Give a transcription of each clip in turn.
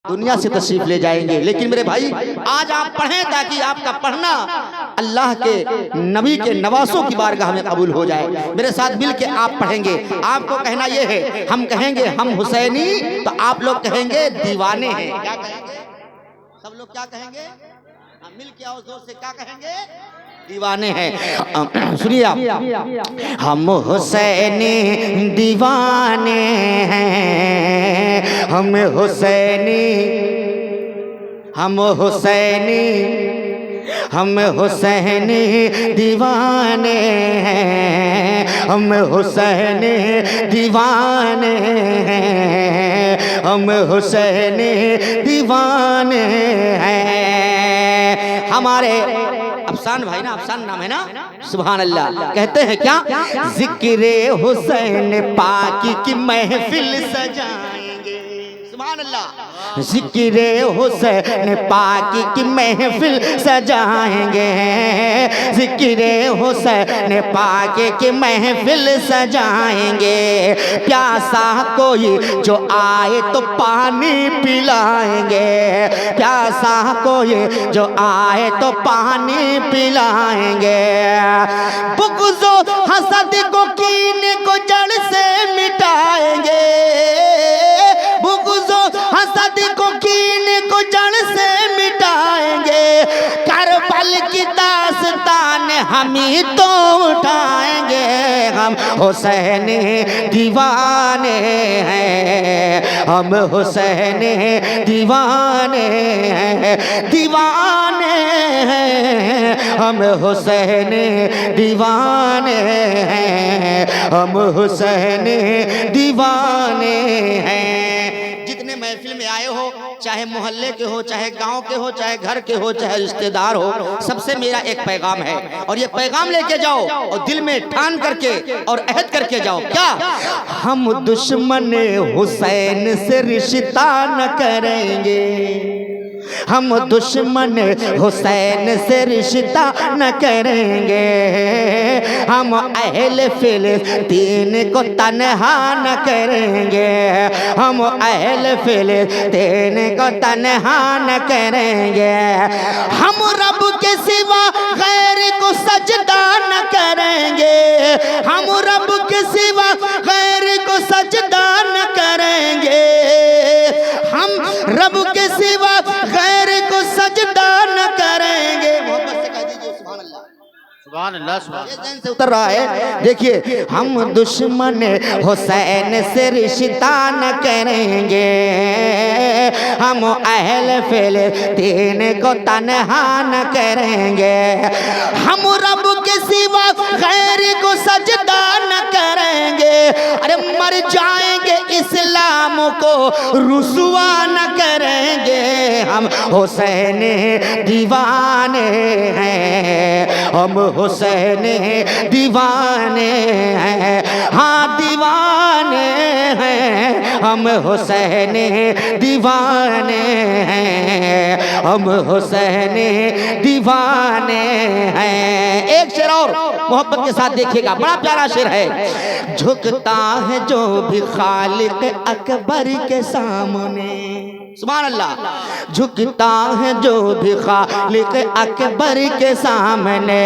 दुनिया से तशरीफ ले जाएंगे। लेकिन मेरे भाई आज आप पढ़ें ताकि आपका पढ़ना अल्लाह के नबी के नवासों की बारगाह में कबूल हो जाए। मेरे साथ मिल के आप पढ़ेंगे। आपको कहना यह है, हम कहेंगे हम हुसैनी तो आप लोग कहेंगे दीवाने हैं। क्या कहेंगे? सब लोग क्या कहेंगे? मिल के आओ जोर से, क्या कहेंगे? दीवाने हैं। सुनिए आप, हम हुसैनी दीवाने हैं, हम हुसैनी, हम हुसैनी, हम हुसैनी दीवाने हैं, हम हुसैनी दीवाने हैं, हम हुसैनी दीवाने हैं। हमारे अफसान भाई ना, अफसान नाम है ना, सुभान अल्लाह। कहते हैं क्या? जिक्रे हुसैन पाकी की महफिल सजाएंगे, सुभान अल्लाह। जिक्रे हुसैन पाकी की महफिल सजाएंगे, जिक्रे हुसैन पाकी की महफिल सजाएंगे। प्यासा कोई जो आए तो पानी पिलाएंगे, प्यासा कोई जो आए तो पानी पिलाएंगे। बुग़्ज़ो हसद को कीने को जड़ से मिटाएंगे, बुग़्ज़ो हसद को कीने को जड़ से मिटाएंगे। करबल की दास्तान हम ही तो उठाएंगे, हम हुसैनी दीवाने हैं, हम हुसैनी दीवाने हैं, दीवाने हैं, हम हुसैनी दीवाने हैं, हम हुसैनी दीवाने हैं। जितने महफिल में आए हो, चाहे मोहल्ले के हो, चाहे गांव के हो, चाहे घर के हो, चाहे रिश्तेदार हो, सबसे मेरा एक पैगाम है और ये पैगाम लेके जाओ और दिल में ठान करके और अहद करके जाओ। क्या? हम दुश्मन हुसैन से रिश्ता न करेंगे, हम दुश्मन हुसैन से रिश्ता न करेंगे। हम अहले फिलिस्तीन को तन्हा न करेंगे, हम अहले फिलिस्तीन को तन्हा न करेंगे। हम रब के सिवा गैर को सजदा न करेंगे, हम रब के सिवा गैर को सजदा न करेंगे। हम रब के सिवा गैर को सजदा न करेंगे। मोहब्बत से कह दीजिए सुभान अल्लाह, सुभान अल्लाह, सुभान। ये जहन से उतर रहा है। देखिए, हम दुश्मन हुसैन से रिश्ता न करेंगे, हम अहले फिलिस्तीन को तन्हा न करेंगे। हम रब के सिवा गैर को सजदा न करेंगे। अरे मर जाएंगे इस्लाम को रुसवा न करेंगे। हम हुसैनी दीवाने हैं, हम हुसैनी दीवाने हैं, हाँ दीवाने हैं, हम हुसैनी दीवाने हैं, हम हुसैनी दीवाने हैं। एक शेर और मोहब्बत के साथ देखिएगा, बड़ा प्यारा शेर है। झुकता है जो भी खालिक अकबर के सामने, सुभान अल्लाह। झुकता है जो भी खालिक अकबर के सामने,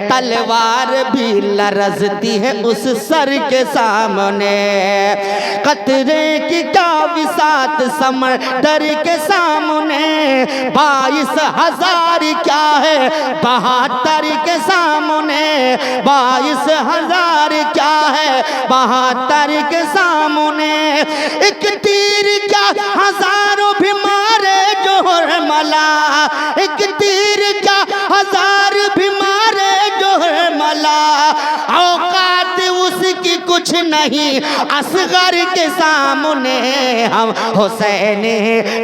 तलवार भी लरजती है उस सर के सामने। कतरे की क्या विसात समंदर के सामने, 22,000 क्या है 72 के सामने, 22,000 क्या है 72 के सामने। एक तीर क्या हजारों भी मारे जोहर मला, एक तीर क्या 1000 भी मारे जोहर मला। औकात उसकी कुछ नहीं असगर के सामने, हम हुसैनी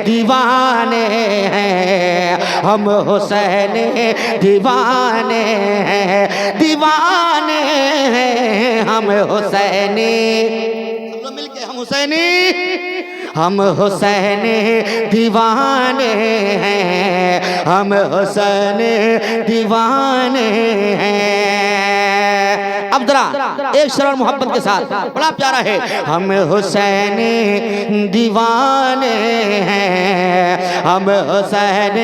दीवाने हैं, हम हुसैनी दीवाने हैं, दीवाने हैं, हम हुसैनी। सब लोग मिलके हम हुसैनी, हम हुसैनी दीवाने हैं, हम हुसैनी दीवाने हैं। अब जरा एक शरण मोहब्बत के साथ, बड़ा प्यारा है। हम हुसैनी दीवाने हैं, हम हुसैन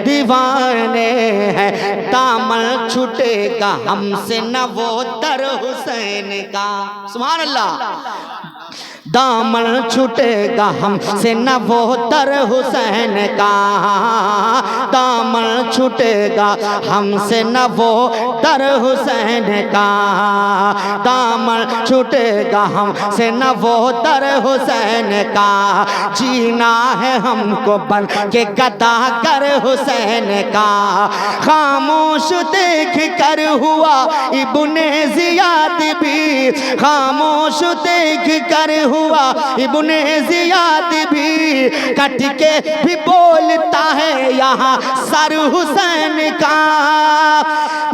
दीवाने हैं। दामन छूटेगा हमसे न वो दर हुसैन का, सुभान अल्लाह। दामन छूटेगा हमसे न वो दर हुसैन का, दामन छूटेगा हमसे न वो दर हुसैन का, दामन छूटेगा हमसे न वो दर हुसैन का। जीना है हमको बन के गदा कर हुसैन का। खामोश देख कर हुआ इब्ने ज़ियाद भी, खामोश देख कर हुआ इब्ने ज़ियाद भी, कट के भी बोलता है यहाँ सर हुसैन का।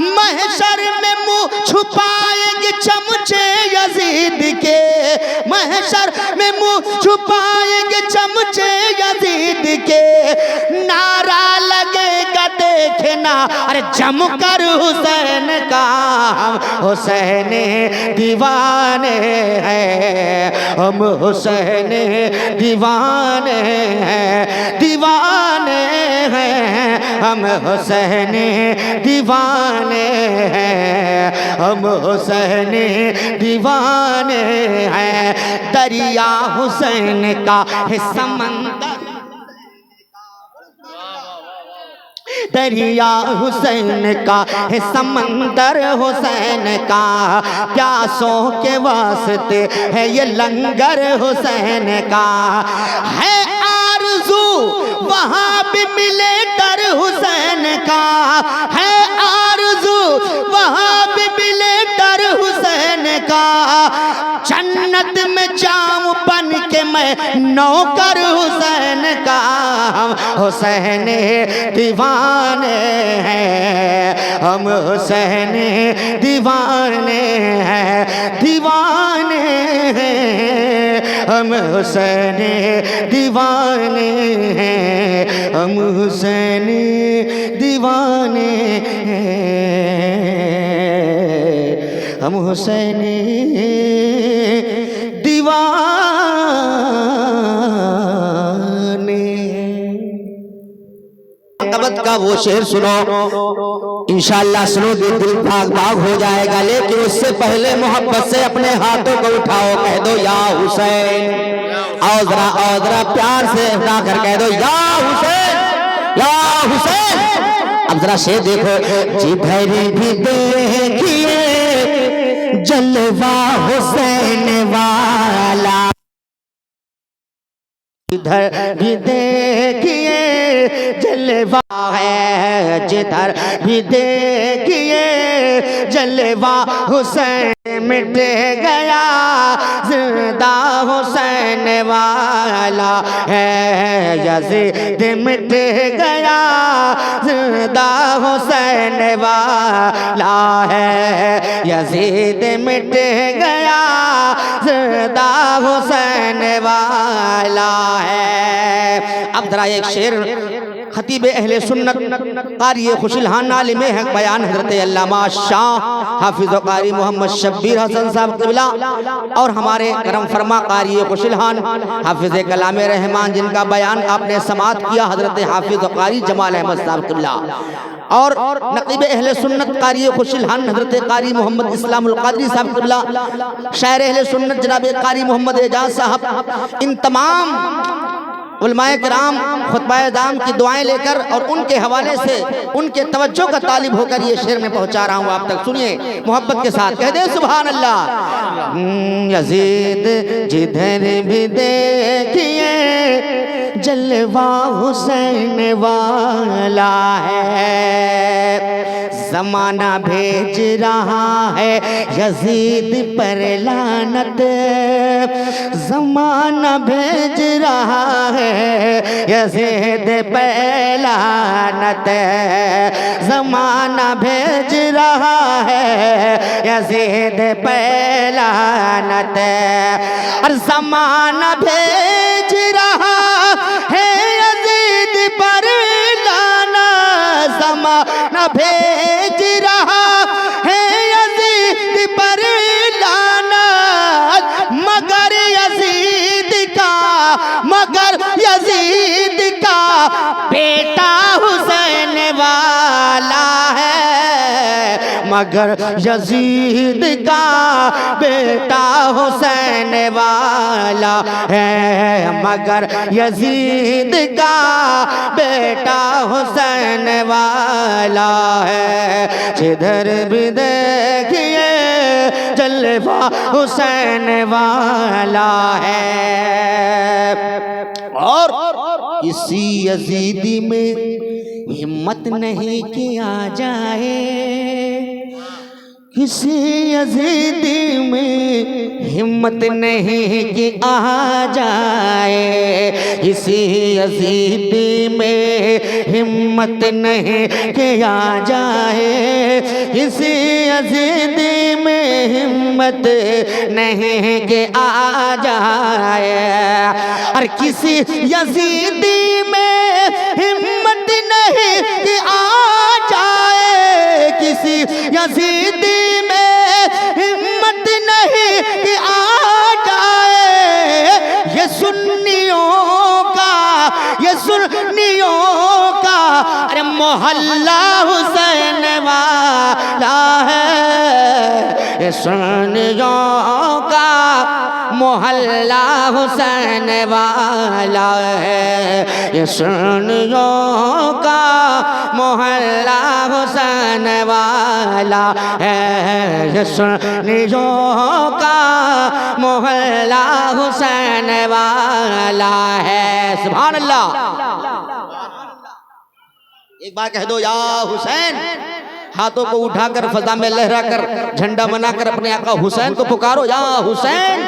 महशर में मुँह छुपाएंगे चमचे यजीद के, महशर में मुँह छुपाएंगे चमचे यजीद के। नारा लगेगा देखना अरे जमकर हुसैन का, हम हुसैन दीवाने हैं, हम हुसैन दीवाने हैं, दीवाने हैं, हम हुसैन दीवाने हैं, हम हुसैन दीवाने हैं। दरिया हुसैन का है समंदर, दरिया हुसैन का है समंदर हुसैन का। प्यासों के वास्ते है ये लंगर हुसैन का। है आरज़ू वहाँ भी मिले डर हुसैन का, है आरज़ू वहाँ भी मिले डर हुसैन का। जन्नत में जाऊं बन के मैं नौकर हुसैन का, हम हुसैन दीवाने हैं, हम हुसैन दीवाने हैं, दीवाने हैं, हम हुसैन दीवाने हैं, हम हुसैन दीवाने हैं, हम हुसैन दीवाने। तबत का वो शेर सुनो, इंशाअल्लाह सुनो दिल भाग भाग हो जाएगा। लेकिन उससे पहले मोहब्बत से अपने हाथों को उठाओ, कह दो या हुसैन। आओ जरा प्यार से उठाकर कह दो या हुसैन, या हुसैन। अब जरा शेर देखो, जिधर भी देखिए जलवा हुसैन वाला, इधर भी देखिए जलवा है, जिधर भी देखिए जलवा हुसैन मिट गया, जिंदा हुसैन वाला है। यज़ीद मिट गया, जिंदा हुसैन वाला है। यज़ीद मिट गया, जिंदा हुसैन वाला है। अब जरा एक शेर खतीब अहले सुन्नत कारी खुशलहान आलिम हक बयान हज़रत अल्लामा शाह हाफिज़ कारी मोहम्मद शब्बीर हसन साहब क़िबला और हमारे करम फरमा कारी खुशलहान हाफिज़ कलाम रहमान, जिनका बयान आपने समात किया हज़रत हाफिज़ कारी जमाल अहमद साहब क़िबला, और नक़ीब अहले सुन्नत कारी खुशलहान हज़रत कारी मोहम्मद इस्लामुल क़ादरी साहब क़िबला, शायर अहले सुन्नत जनाब कारी मोहम्मद एजाज साहब। इन तमाम उलमाए किराम खुतबाए दाम की दुआएं लेकर और उनके हवाले से उनके तवज्जो का तालिब होकर ये शेर में पहुंचा रहा हूँ आप तक। सुनिए मोहब्बत के साथ, कह दे सुभान अल्लाह। यज़ीद जिधर भी देखिए जलवा हुसैन वाला है। ज़माना भेज रहा है यज़ीद पर लानत, ज़माना भेज रहा है यज़ीद पर लानत, ज़माना भेज रहा है यज़ीद पर लानत। और ज़माना भेज रहा है यज़ीद पर लानत, ज़माना भेज रहा है यज़ीद पर लानत। मगर यज़ीद का मगर यजीद का बेटा हुसैन वाला है, मगर यजीद का बेटा हुसैन वाला है। जिधर भी देखिए जलवा हुसैन वाला है। और किसी यजीदी में हिम्मत नहीं किया जाए, किसी यजीदी में हिम्मत नहीं कि आ जाए, किसी यजीदी में हिम्मत नहीं कि आ जाए, किसी यजीदी में हिम्मत नहीं कि आ जाए। और किसी यजीदी में हिम्मत नहीं कि आ जाए, किसी यजीदी हिम्मत नहीं कि आ जाए। ये सुन्नियों का अरे मोहल्ला हुसैन वाला है, ये सुन्नियों का मोहल्ला हुसैन वाला है, ये सुन्नियों का मोहल्ला हुसैन वाला है, ये सुन्नियों का मोहल्ला हुसैन वाला है। सुभान अल्लाह। एक बार कह दो या हुसैन, हाथों को उठाकर फजा में लहराकर झंडा बनाकर अपने आका हुसैन को पुकारो, या हुसैन।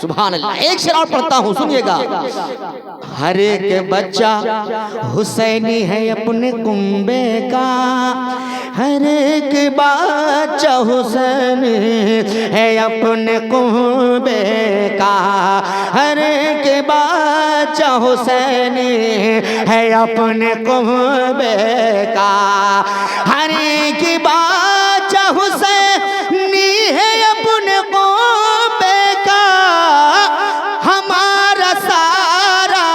सुभान अल्लाह। एक शेर और पढ़ता हूँ, सुनिएगा। हर एक बच्चा हुसैनी है अपने कुंबे का, हर एक बच्चा हुसैनी है अपने कुंबे का, हर एक बच्चा हुसैनी है अपने कुंबे का, हर एक बच्चा हुसैनी है अपने कुंबे का। हमारा सारा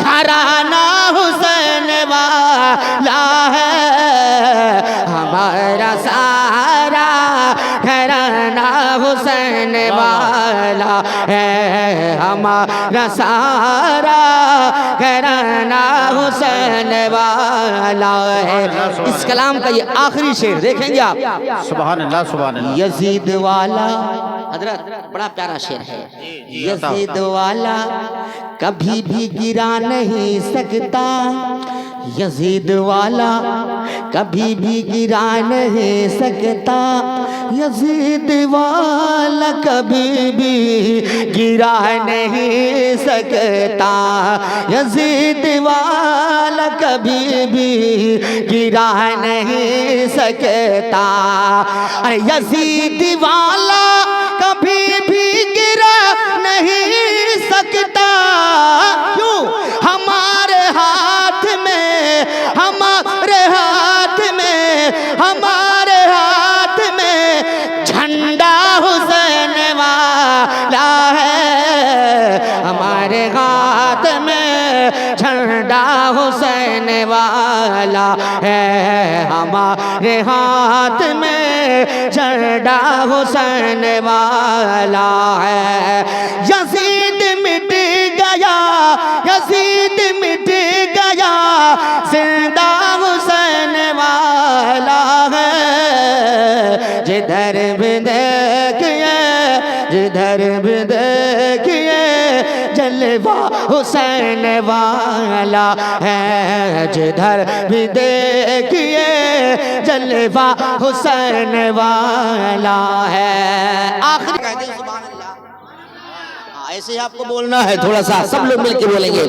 घराना हुसैन वाला है, हमारा सारा घराना हुसैन वाला है, हमारा सारा घराना हुसैन वाला है। इस कलाम का ये आखिरी शेर देखेंगे आप। सुभान अल्लाह, सुभान अल्लाह। यजीद वाला हजरत बड़ा प्यारा शेर है। यजीद वाला कभी भी गिरा नहीं सकता, यजीद वाला कभी भी गिरा नहीं सकता, यजीद वाला कभी भी गिरा नहीं सकता, यजीद वाला कभी भी गिरा नहीं सकता। अरे यजीद वाला कभी भी गिरा नहीं सकता, क्यों? हमारे हाथ में, हमारे हाथ में, हमारे हाथ में झंडा हुसैन वाला है, हमारे हाथ में झंडा हुसैन वाला है, हमारे हाथ में झंडा हुसैन वाला है। यजीद मिट गया, यजीद मिट गया, जिंदा हुसैन वाला है। जिधर भी देखिए, जिधर भी देखिए जलवा हुसैन वाला है, जिधर भी देखिए जलवा हुसैन वाला है। आखिरी कहते हैं सुभान अल्लाह। ऐसे ही आपको बोलना है, थोड़ा सा सब लोग मिलकर बोलेंगे।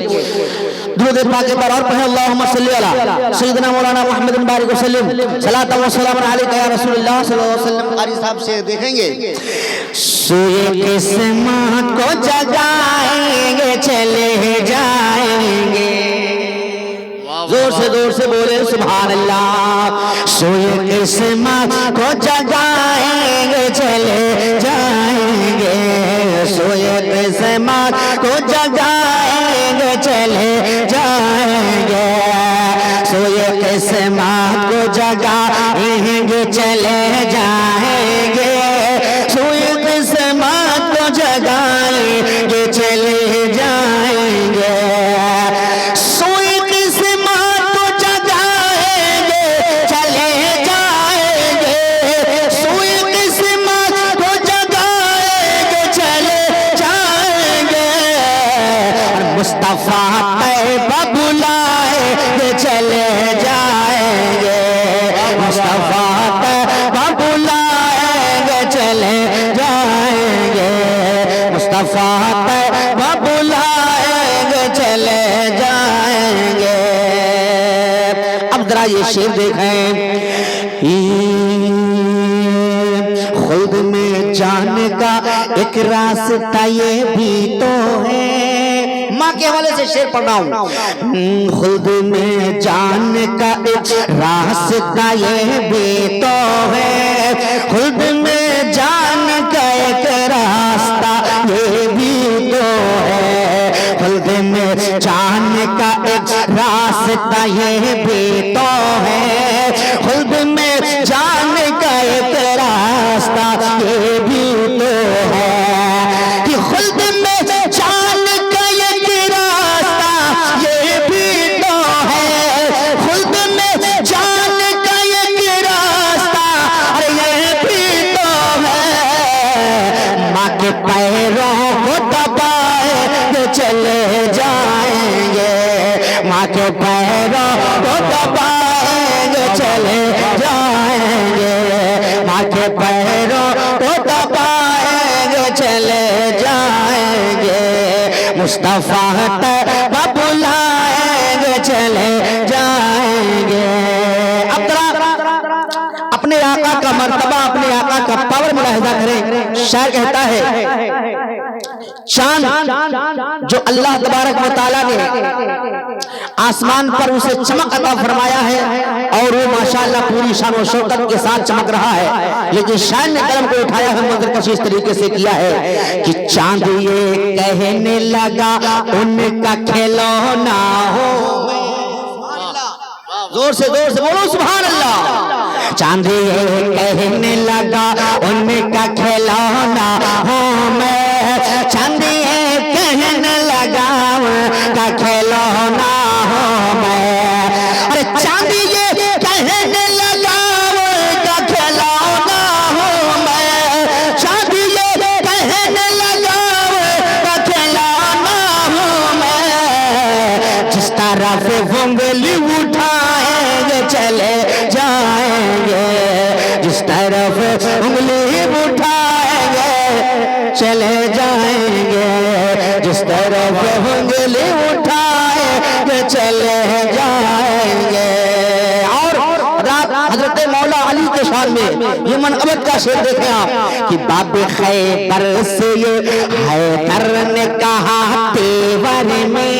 दुरूद पाक पर और पढ़े अल्लाहुम्मा सल्ली अला सय्यिदना मौलाना मुहम्मद बिन बारिक वसल्लम सलात व सलाम अलैका या रसूलुल्लाह सल्लल्लाहु अलैहि वसल्लम। कारी साहब से देखेंगे। सोए किस्मत को जगाएंगे, चले जाएंगे। जोर से बोले सुभान अल्लाह। सोए किस्मत को जगाएंगे, चले जाएंगे, सोए किस्मत को जगाएंगे, चले जाएंगे, सोए किस्मत जगाएंगे चले जाएंगे, सुई किस्मत को जगाएंगे चले जाएंगे, सुई किस्मत को जगाएंगे चले जाएंगे, सुई किस्मत को जगाएंगे चले जाएंगे। मुस्तफा तैयबा बुलाएंगे चले जाएंगे, मुस्तफा तैयबा बुलाएंगे चले जाएंगे, मुस्तफा तैयबा बुलाएंगे चले जाएंगे। अब जरा ये शेर देखें, खुद में जाने का एक रास्ता ये भी तो है। माँ के हवाले से शेर पढ़ रहा हूँ। खुद में जाने का एक रास्ता ये भी तो है, खुद में जाने का एक रास्ता ये भी तो है, खुद में जाने का एक रास्ता ये भी तो है, खुद में जाने का एक रास्ता ये भी तो है, कि खुद में जाने का एक रास्ता ये भी तो है, खुद में जाने का एक रास्ता ये भी तो है। माँ के पैरों को दबाए चले जाएंगे, माँ के पैरों को दबाएंगे चले जाएंगे, माँ के पैरों को दबाएंगे चले जाएंगे, मुस्तफा तैयबा बुलाएंगे चले जाएंगे। अब अपने आका का मर्तबा, अपने आका का पावर मुलाहिजा करें। शायर कहता है, चांद जो अल्लाह तबारक व तआला ने आसमान पर उसे चमक अता फरमाया है और वो माशाअल्लाह पूरी शान और शौकत के साथ चमक रहा है, लेकिन शायर ने कलम को उठाया है मंजर कशी इस तरीके से किया है कि चांद ये कहने लगा उनका खिलौना हो। जोर से बोलो सुभान अल्लाह। चांद ये कहने लगा उनका खिलौना हो मैं, चांद ये कहने लगा उनका खिलौना हो मैं, अरे चांद ये कहने लगा उनका खिलौना हो मैं, चांद ये कहने लगा उनका खिलौना हो मैं, जिस तरफ उंगली उठाएंगे चले जाएंगे, जिस तरफ उंगली उठाएंगे चले जाएंगे, जिस तरफ उंगली उठाएंगे चले जाएंगे। और हजरत मौला अली के शान में ये मनक़बत का शेर देखें आप कि बाब खैबर से ये हैदर ने कहा तेवर में,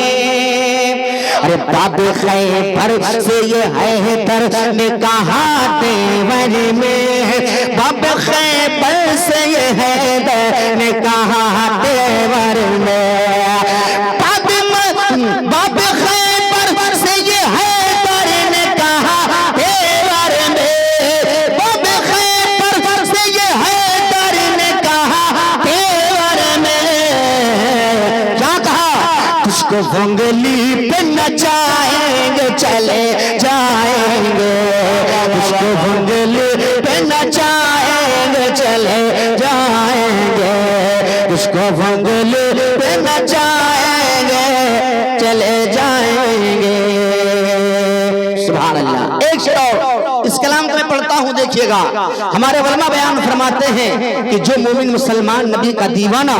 अरे बाब खैबर से ये हैदर ने कहा तेवर में, बाब खैबर से ये हैदर ने कहा तेवर में, बाब खैबर से ये हैदर ने कहा तेवर में, बाब खैबर से ये हैदर ने कहा तेवर में, क्या कहा तुझको उंगली पे नचाएंगे चले जाएंगे, तुझको उंगली पे नचाएंगे चले जाएंगे, तुझको उंगली पे नचाएंगे चले जाएंगे। सुभान अल्लाह। एक शेर इस कलाम को मैं पढ़ता हूँ, देखिएगा। हमारे उलमा बयान फरमाते हैं कि जो मोमिन मुसलमान नबी का दीवाना,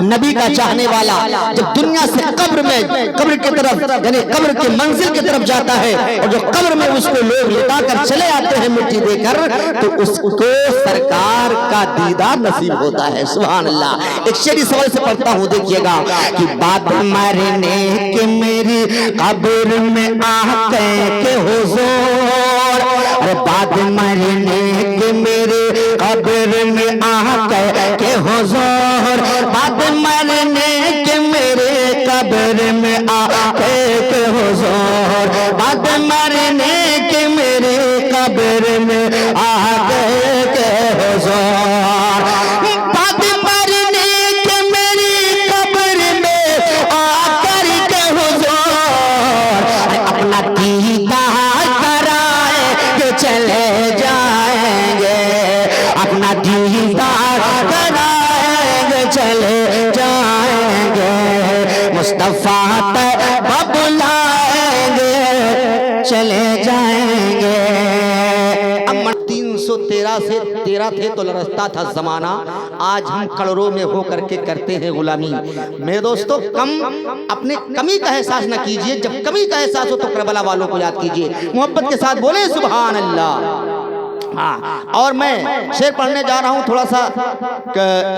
नबी का चाहने वाला, जब दुनिया से कब्र में, कब्र की तरफ यानी कब्र की मंजिल की तरफ जाता है और जो कब्र में उसको लोग लिटा कर चले आते हैं मिट्टी देकर, तो उसको सरकार का दीदार नसीब होता है। सुभान अल्लाह। एक शेर इस वजह से पढ़ता हूँ, देखिएगा कि बात मरने के मेरी कब्र में आके के हुजूर, अरे बात मरने के मेरे कब्र में आके के हुजूर, बात मरने के मेरे कब्र में आके के हुजूर, बात मरने के मेरे मुस्तफा तैबा बुलाएंगे चले जाएंगे। अब 313 से 13 थे तो लरसता था जमाना, आज हम करोड़ों में हो करके करते हैं गुलामी। मेरे दोस्तों अपने कमी का एहसास न कीजिए, जब कमी का एहसास हो तो करबला वालों को याद कीजिए, मोहब्बत के साथ बोले सुभान अल्लाह। हाँ, और मैं शेर पढ़ने जा रहा हूँ, थोड़ा सा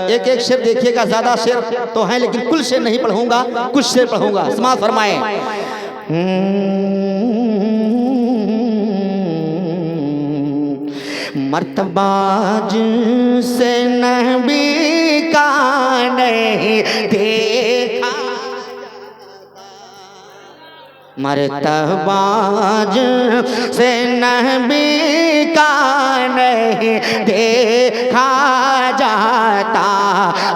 एक एक शेर देखिएगा, ज्यादा शेर तो हैं लेकिन कुल शेर नहीं पढ़ूंगा, कुछ शेर पढ़ूंगा। समाज फरमाए। मर्तबाज से नबी का नहीं देखा, मर्तबाज से नबी का नहीं देखा जाता,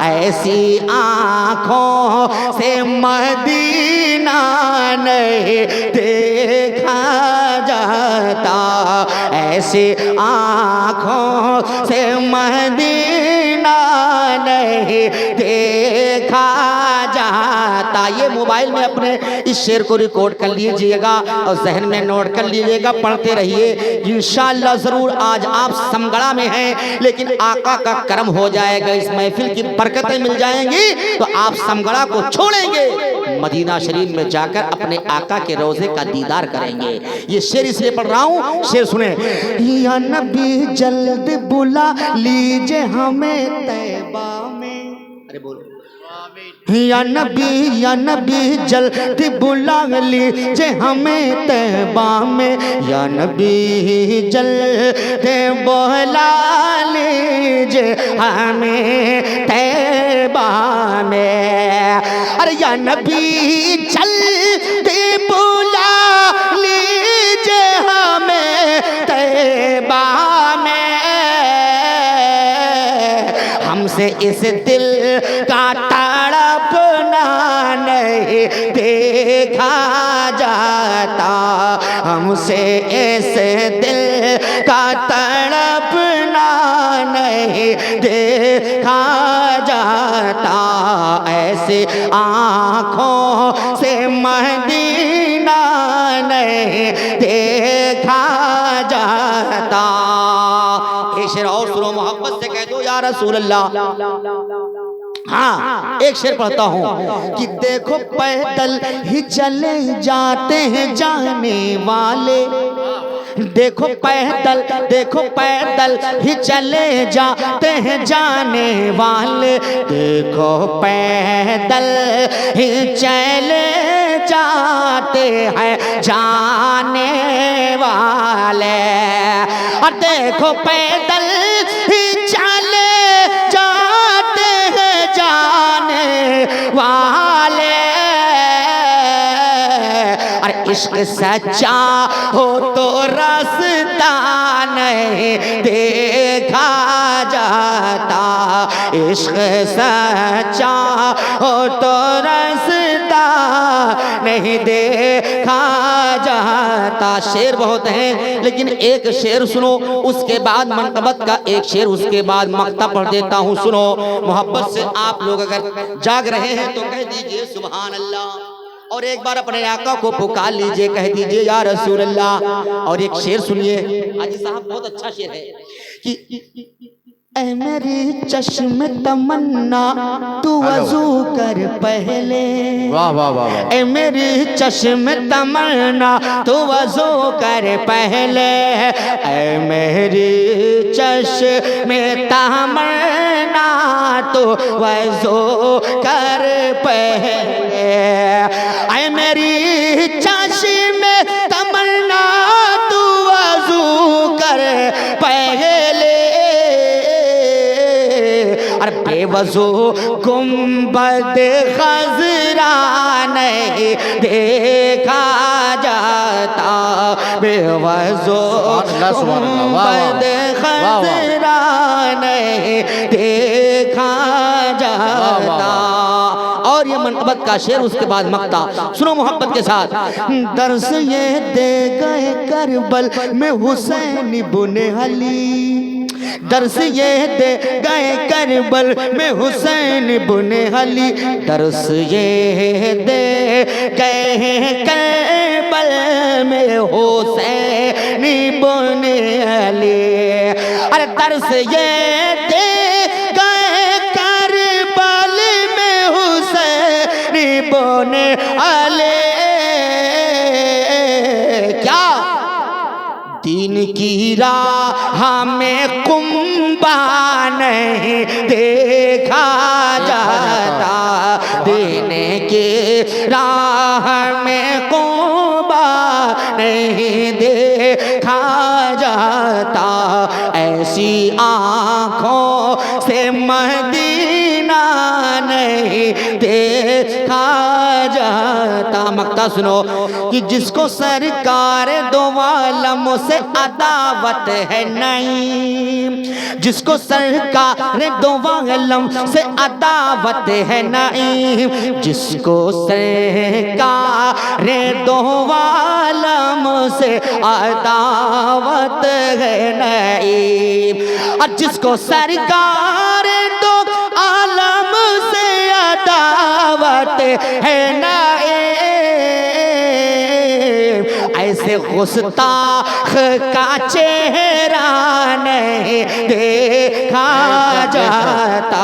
ऐसी आँखों से मदीना नहीं देखा जाता, ऐसी आँखों से मदीना नहीं देखा जाता। ये मोबाइल में अपने इस शेर को रिकॉर्ड कर लीजिएगा और जहन में नोट कर लीजिएगा, पढ़ते रहिए इंशाअल्लाह। जरूर आज आप समगड़ा में हैं लेकिन आका का करम हो जाएगा, इस महफिल की बरकतें मिल जाएंगी तो आप समगड़ा को छोड़ेंगे, मदीना शरीफ में जाकर अपने आका के रोजे का दीदार करेंगे। ये शेर इसलिए पढ़ रहा हूँ, शेर सुने। या नबी जल्द बुला लीजिए हमें तैबा में, अरे बोलो। या नबी जल्दी बुला लीजिए हमें तैबा में, या नबी जल्दी बुला लीजिए हमें तैबा में। अरे या नबी जल्दी बुला लीजिए हमें तैबा में, हमसे इस दिल का तड़पना नहीं देखा जाता, हमसे इस दिल का तड़पना नहीं देखा जाता, ऐसे आँखों से मदीना नहीं देखा जाता। एक शेर और सुनो, मोहब्बत से कह दो या रसूल अल्लाह। हाँ, एक शेर पढ़ता हूँ कि देखो पैदल ही चले जाते हैं जाने वाले, देखो पैदल ही चले जाते हैं जाने वाले, देखो पैदल ही चले जाते हैं जाने वाले, और देखो पैदल ही चले जाते हैं जाने वाले, और इश्क सच्चा हो तो रास्ता नहीं देखा जाता, इश्क सच्चा हो तो रास्ता नहीं देखा जाता। शेर बहुत हैं लेकिन एक शेर सुनो, उसके बाद मनकबत का एक शेर, उसके बाद मक्ता पढ़ देता हूँ। सुनो, मोहब्बत से आप लोग अगर जाग रहे हैं तो कह दीजिए सुभान अल्लाह, और एक बार अपने आका को पुकार लीजिए, कह दीजिए या रसूल अल्लाह। और एक शेर सुनिए, हाजी साहब बहुत अच्छा शेर है कि ऐ मेरी चश्म तमन्ना तू वजू कर पहले, वाह वाह वाह, ऐ मेरी चश्म तमन्ना तू वजू कर पहले, ऐ मेरी चश्म तमन्ना तू वजू कर पहले, ऐ मेरी चश्म तमन्ना तू वजू कर पहले, और बेवजू गुंबद खजरा नहीं देखा जाता, बेवजू गुंबद खजरा नहीं देखा जाता। और ये मनकबत का शेर, उसके बाद मक्ता सुनो मोहब्बत के साथ। दर्स ये दे गए करबल में हुसैन इब्ने अली, दर्स ये दे गए करबल में हुसैन बुने अली, दर्स ये दे गए करबल में हुसैन बुने अली। अरे दर्स ये दे गए करबल में हुसैन बुने अली। क्या दीन की राह में कुंबा नहीं देखा जाता, दीन की राह में कुंबा नहीं देखा जाता, ऐसी आँखों से मदीना नहीं देखा जाता। मक्ता सुनो कि जिसको सरकार दो आलमों से अदावत है नहीं, जिसको सरकार दो आलम से अदावत है नहीं, जिसको सरकार दो आलम से अदावत है नहीं, और जिसको सरकार दो आलम से अदावत है नहीं, ऐसे गुस्ताख का चेहरा नहीं देखा जाता,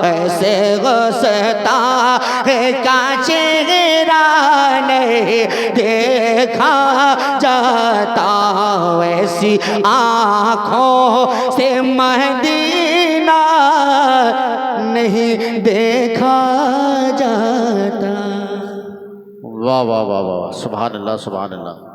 ऐसे गुस्ताख का चेहरा नहीं देखा जाता, ऐसी आँखों से मदीना नहीं देखा जाता। वाह वाह वाह वाह, सुभान अल्लाह सुभान अल्लाह।